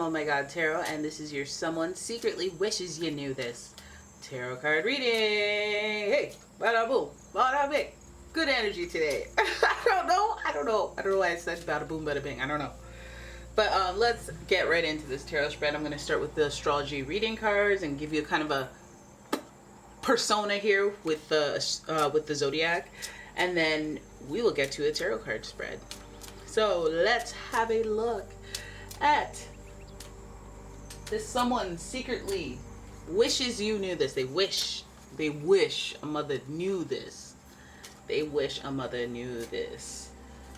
Oh My God Tarot, and this is your someone secretly wishes you knew this tarot card reading. Hey, bada boom, bada bing. Good energy today. I don't know why I said bada boom, bada bing. I don't know. But let's get right into this tarot spread. I'm going to start with the astrology reading cards and give you kind of a persona here with the zodiac, and then we will get to a tarot card spread. So let's have a look at this. Someone secretly wishes you knew this. They wish a mother knew this. They wish a mother knew this.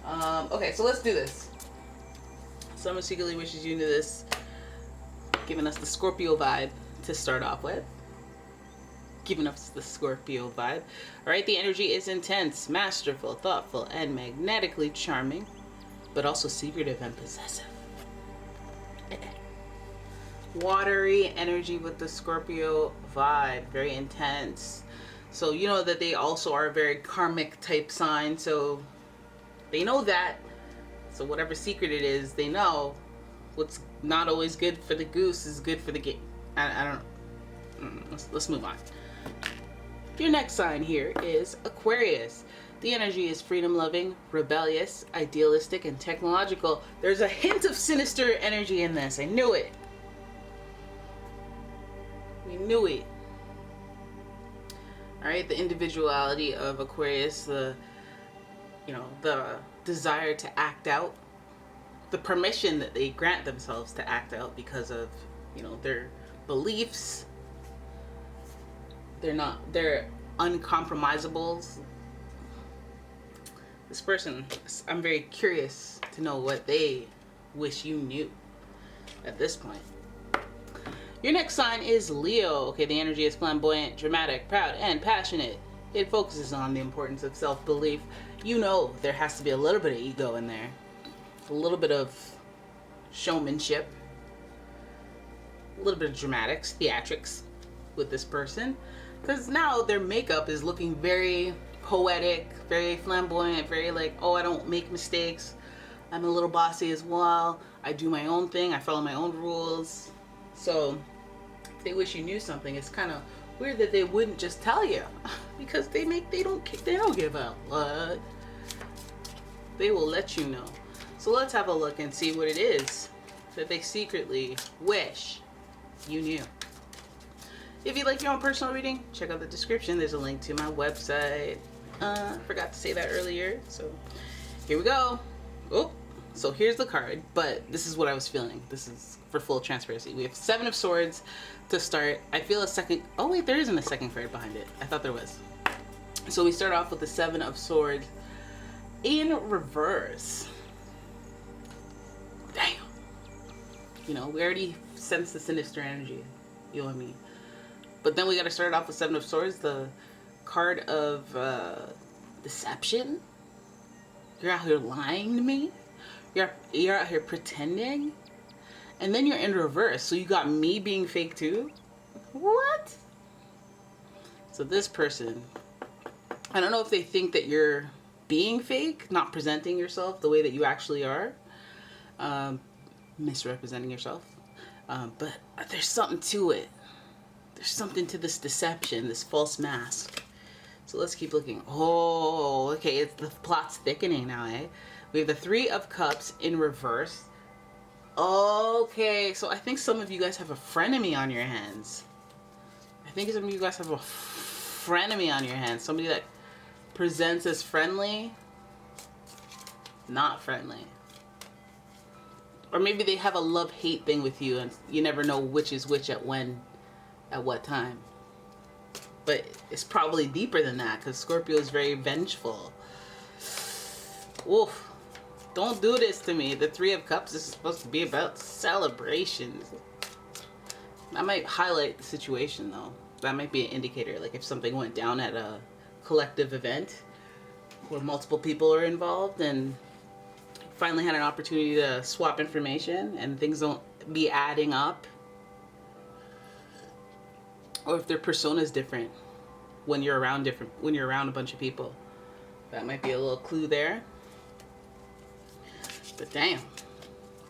Okay, so let's do this. Someone secretly wishes you knew this, giving us the Scorpio vibe to start off with. Giving us the Scorpio vibe. Alright, the energy is intense, masterful, thoughtful, and magnetically charming, but also secretive and possessive. Watery energy with the Scorpio vibe, very intense. So you know that they also are a very karmic type sign, so they know that. So whatever secret it is, they know what's not always good for the goose is good for the game. I don't know. Let's move on. Your next sign here is Aquarius. The energy is freedom-loving, rebellious, idealistic, and technological. There's a hint of sinister energy in this. I knew it. We knew it. Alright, the individuality of Aquarius, the desire to act out, the permission that they grant themselves to act out because of, their beliefs. They're uncompromisables. This person, I'm very curious to know what they wish you knew at this point. Your next sign is Leo. Okay, the energy is flamboyant, dramatic, proud, and passionate. It focuses on the importance of self-belief. You know there has to be a little bit of ego in there. A little bit of showmanship. A little bit of dramatics, theatrics with this person. Because now their makeup is looking very poetic, very flamboyant, very like, oh, I don't make mistakes. I'm a little bossy as well. I do my own thing. I follow my own rules. So if they wish you knew something, it's kind of weird that they wouldn't just tell you, because they don't give a what. They will let you know. So let's have a look and see what it is that they secretly wish you knew. If you'd like your own personal reading, check out the description. There's a link to my website. Forgot to say that earlier. So here we go. Oh, so here's the card, but this is what I was feeling. This is for full transparency. We have 7 of Swords to start. I feel a second. Oh wait, there isn't a second card behind it. I thought there was. So we start off with the 7 of Swords in reverse. Damn. We already sense the sinister energy. You know what I mean? But then we got to start off with 7 of Swords, the card of deception. You're out here lying to me. You're out here pretending. And then you're in reverse. So you got me being fake too? What? So this person, I don't know if they think that you're being fake, not presenting yourself the way that you actually are. Misrepresenting yourself. But there's something to it. There's something to this deception, this false mask. So let's keep looking. Oh, okay, the plot's thickening now, eh? We have the 3 of Cups in reverse. Okay, so I think some of you guys have a frenemy on your hands. Somebody that presents as friendly, not friendly. Or maybe they have a love-hate thing with you and you never know which is which at what time. But it's probably deeper than that, because Scorpio is very vengeful. Oof. Don't do this to me. The 3 of Cups is supposed to be about celebrations. I might highlight the situation though. That might be an indicator, like if something went down at a collective event where multiple people are involved and finally had an opportunity to swap information and things don't be adding up. Or if their persona is different when you're around a bunch of people. That might be a little clue there. But damn,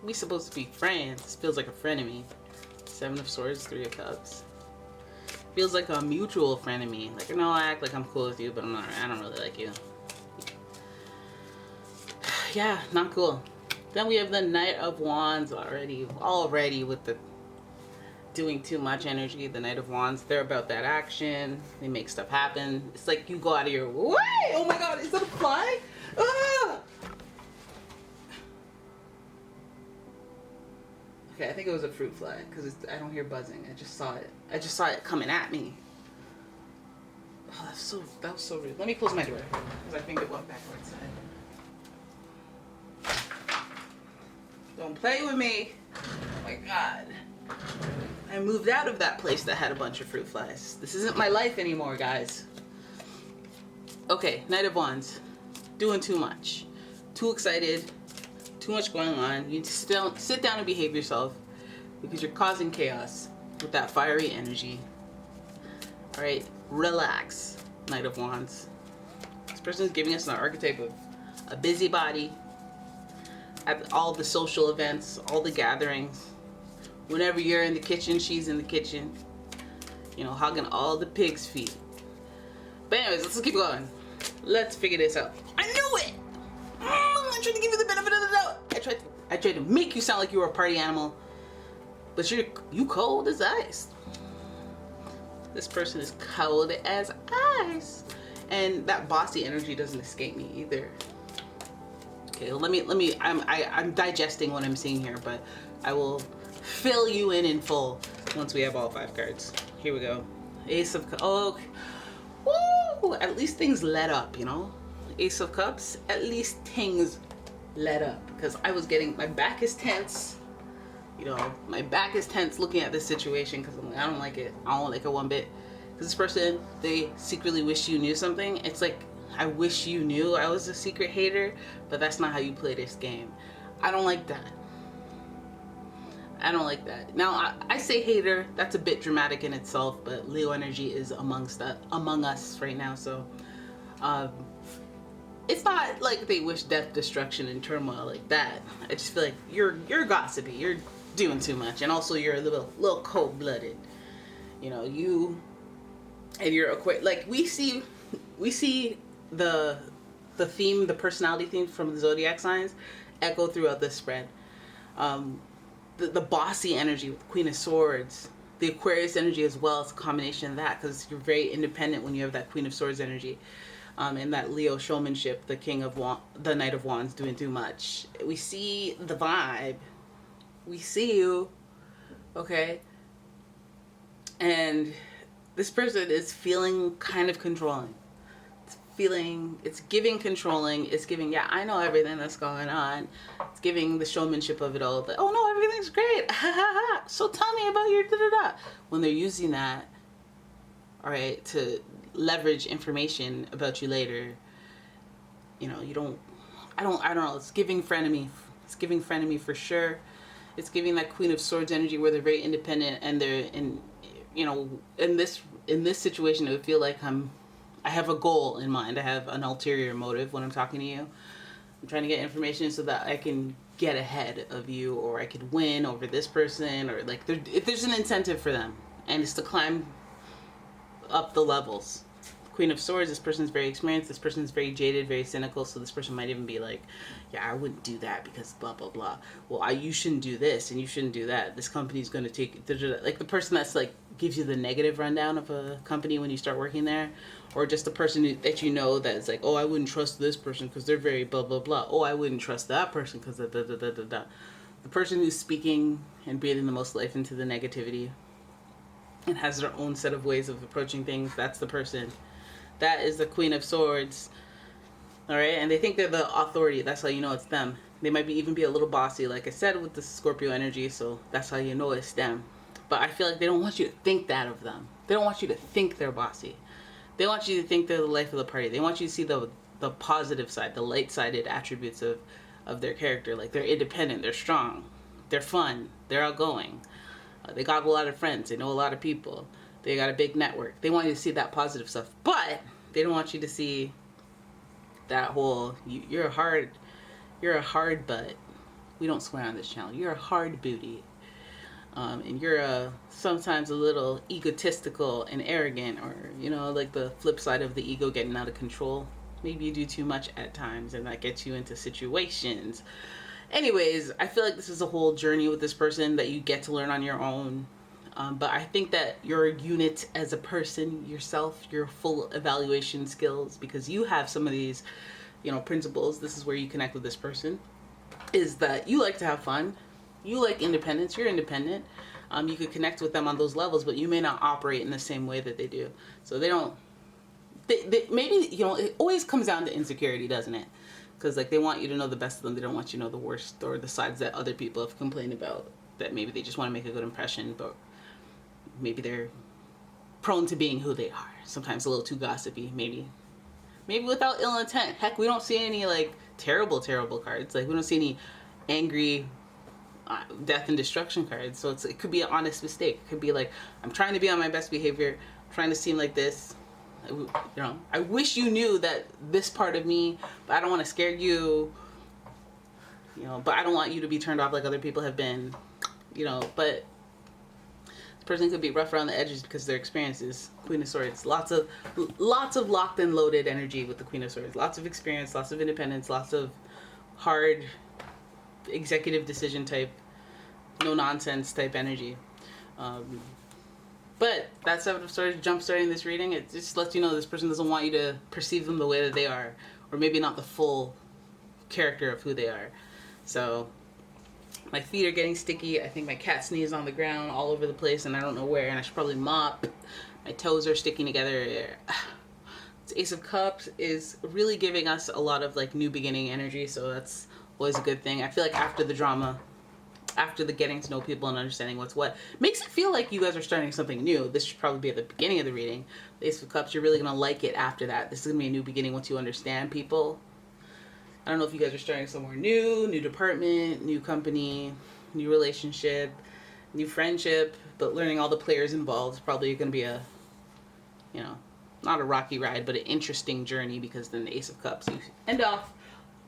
We supposed to be friends. This feels like a frenemy. 7 of Swords, 3 of Cups. Feels like a mutual frenemy. Like, no, I act like I'm cool with you, but I'm not. I don't really like you. Yeah, not cool. Then we have the Knight of Wands already with the doing too much energy. The Knight of Wands, they're about that action. They make stuff happen. It's like you go out of your way. Oh my god, is that a fly? Ah! Okay, I think it was a fruit fly because I don't hear buzzing. I just saw it. I just saw it coming at me. Oh, that was so rude. Let me close my door because I think it went back outside. Don't play with me. Oh my god. I moved out of that place that had a bunch of fruit flies. This isn't my life anymore, guys. Okay, Knight of Wands. Doing too much. Too excited. Too much going on. You need to sit down and behave yourself because you're causing chaos with that fiery energy. Alright, relax, Knight of Wands. This person is giving us an archetype of a busybody at all the social events, all the gatherings. Whenever you're in the kitchen, she's in the kitchen. You know, hugging all the pig's feet. But anyways, let's keep going. Let's figure this out. I knew it! I tried to give you the benefit of the doubt. I tried to make you sound like you were a party animal. But you cold as ice. This person is cold as ice. And that bossy energy doesn't escape me either. Okay, well, let me I'm digesting what I'm seeing here, but I will fill you in full once we have all 5 cards. Here we go. Ace of Cups. Oh, woo! At least things let up, you know? Ace of Cups, at least things let up. Because I was getting, my back is tense. You know, my back is tense looking at this situation because I don't like it. I don't like it one bit. Because this person, they secretly wish you knew something. It's like, I wish you knew I was a secret hater, but that's not how you play this game. I don't like that. I don't like that. Now, I say hater, that's a bit dramatic in itself, but Leo energy is among us right now, so it's not like they wish death, destruction, and turmoil like that. I just feel like you're gossipy, you're doing too much, and also you're a little cold-blooded. You know, you and you're like we see the theme, the personality theme from the zodiac signs echo throughout this spread. The bossy energy with Queen of Swords, the Aquarius energy as well, it's a combination of that because you're very independent when you have that Queen of Swords energy, and that Leo showmanship, the Knight of Wands doing too much. We see the vibe. We see you, okay? And this person is feeling kind of controlling. It's giving controlling. It's giving, yeah, I know everything that's going on. It's giving the showmanship of it all. But, oh no, everything's great. So tell me about your da-da-da. When they're using that, all right, to leverage information about you later, you know, I don't know. It's giving frenemy. It's giving frenemy for sure. It's giving that Queen of Swords energy where they're very independent and they're in, you know, in this situation, it would feel like I have a goal in mind. I have an ulterior motive when I'm talking to you. I'm trying to get information so that I can get ahead of you, or I could win over this person, or like if there's an incentive for them, and it's to climb up the levels. Queen of Swords, this person's very experienced, this person's very jaded, very cynical, so this person might even be like, yeah, I wouldn't do that because blah, blah, blah. Well, you shouldn't do this and you shouldn't do that. This company's going to take, like the person that's like, gives you the negative rundown of a company when you start working there, or just the person that you know that's like, oh, I wouldn't trust this person because they're very blah, blah, blah. Oh, I wouldn't trust that person because da, da, da, da, da, da. The person who's speaking and breathing the most life into the negativity and has their own set of ways of approaching things, that's the person. That is the Queen of Swords. All right, and they think they're the authority. That's how you know it's them. They might even be a little bossy, like I said, with the Scorpio energy, so that's how you know it's them. But I feel like they don't want you to think that of them. They don't want you to think they're bossy. They want you to think they're the life of the party. They want you to see the positive side, the light-sided attributes of their character. Like they're independent, they're strong, they're fun, they're outgoing. They got a lot of friends, they know a lot of people. They got a big network. They want you to see that positive stuff, but they don't want you to see that whole you're a hard butt. We don't swear on this channel. You're a hard booty. And you're sometimes a little egotistical and arrogant, or, you know, like the flip side of the ego getting out of control. Maybe you do too much at times, and that gets you into situations. Anyways, I feel like this is a whole journey with this person that you get to learn on your own. But I think that your unit as a person, yourself, your full evaluation skills, because you have some of these, you know, principles. This is where you connect with this person, is that you like to have fun. You like independence. You're independent. You could connect with them on those levels, but you may not operate in the same way that they do. So they don't, maybe, you know, it always comes down to insecurity, doesn't it? Because, like, they want you to know the best of them. They don't want you to know the worst or the sides that other people have complained about, that maybe they just want to make a good impression, but maybe they're prone to being who they are. Sometimes a little too gossipy, maybe without ill intent. Heck, we don't see any, like, terrible cards. Like, we don't see any angry death and destruction cards. So it could be an honest mistake. It could be like, I'm trying to be on my best behavior, I'm trying to seem like this. You know, I wish you knew that this part of me, but I don't want to scare you. You know, but I don't want you to be turned off like other people have been. You know, but this person could be rough around the edges because of their experiences. Queen of Swords, lots of locked and loaded energy with the Queen of Swords. Lots of experience, lots of independence, lots of hard executive decision type, no nonsense type energy. But that's sort of jump starting this reading. It just lets you know this person doesn't want you to perceive them the way that they are, or maybe not the full character of who they are. So my feet are getting sticky. I think my cat sneezed on the ground all over the place, and I don't know where, and I should probably mop. My toes are sticking together. This Ace of Cups is really giving us a lot of, like, new beginning energy, so that's always a good thing. I feel like after the drama, after the getting to know people and understanding what's what, makes it feel like you guys are starting something new. This should probably be at the beginning of the reading. The Ace of Cups, you're really going to like it after that. This is going to be a new beginning once you understand people. I don't know if you guys are starting somewhere new department, new company, new relationship, new friendship, but learning all the players involved is probably going to be a, you know, not a rocky ride, but an interesting journey, because then the Ace of Cups, you end off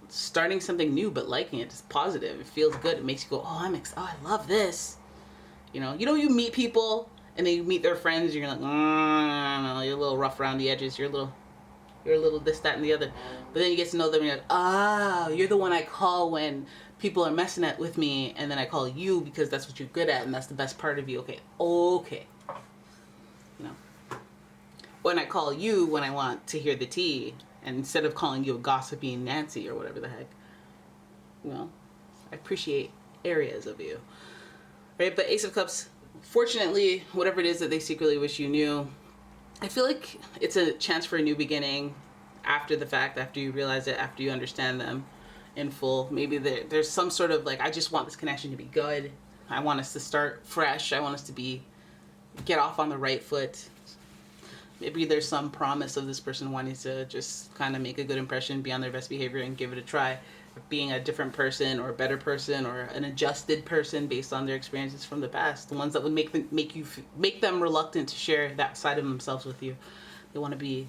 starting something new but liking it. It's positive. It feels good. It makes you go, oh, I love this. You know, you meet people and then you meet their friends, you're like, no, you're a little rough around the edges, you're a little this, that, and the other. But then you get to know them and you're like, oh, you're the one I call when people are messing with me, and then I call you because that's what you're good at and that's the best part of you. Okay. You know, when I call you when I want to hear the tea, and instead of calling you a gossipy Nancy or whatever the heck, you know, I appreciate areas of you, right? But Ace of Cups, fortunately, whatever it is that they secretly wish you knew, I feel like it's a chance for a new beginning after the fact, after you realize it, after you understand them in full. Maybe there's some sort of, like, I just want this connection to be good. I want us to start fresh. I want us to get off on the right foot. Maybe there's some promise of this person wanting to just kind of make a good impression, be on their best behavior, and give it a try. Being a different person or a better person or an adjusted person based on their experiences from the past. The ones that would make them reluctant to share that side of themselves with you. They want to be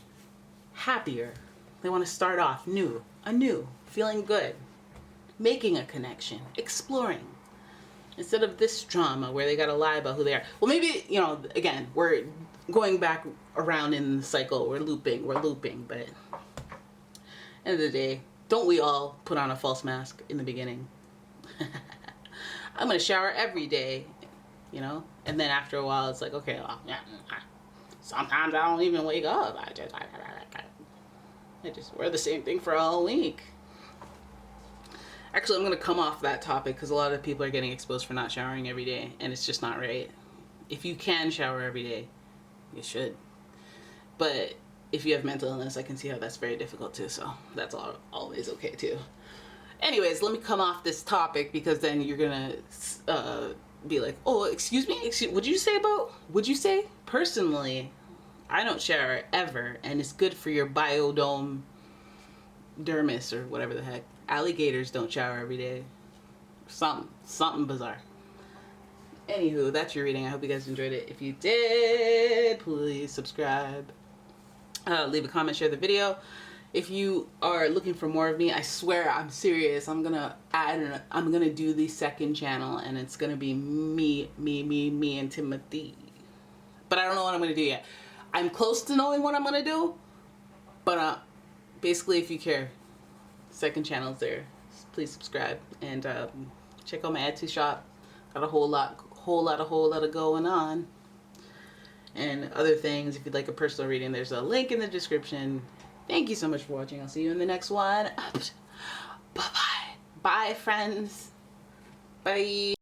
happier. They want to start off anew, feeling good, making a connection, exploring. Instead of this drama where they got to lie about who they are. Well, maybe, you know, again, we're going back around in the cycle. We're looping, but end of the day, don't we all put on a false mask in the beginning? I'm going to shower every day, you know? And then after a while, it's like, okay, well, yeah, sometimes I don't even wake up. I just wear the same thing for a whole week. Actually, I'm going to come off that topic because a lot of people are getting exposed for not showering every day, and it's just not right. If you can shower every day, you should. But if you have mental illness, I can see how that's very difficult too, so that's always okay too. Anyways, let me come off this topic because then you're going to be like, oh, excuse me? Would you say? Personally, I don't shower ever, and it's good for your biodome dermis or whatever the heck. Alligators don't shower every day. Something bizarre. Anywho, that's your reading. I hope you guys enjoyed it. If you did, please subscribe. Leave a comment, share the video. If you are looking for more of me, I swear I'm serious. I'm gonna do the second channel, and it's gonna be me and Timothy. But I don't know what I'm gonna do yet. I'm close to knowing what I'm gonna do, but basically, if you care, second channel's there. Please subscribe and check out my Etsy shop. Got a whole lot of going on, and other things. If you'd like a personal reading, there's a link in the description. Thank you so much for watching. I'll see you in the next one. Bye bye. Bye, friends. Bye.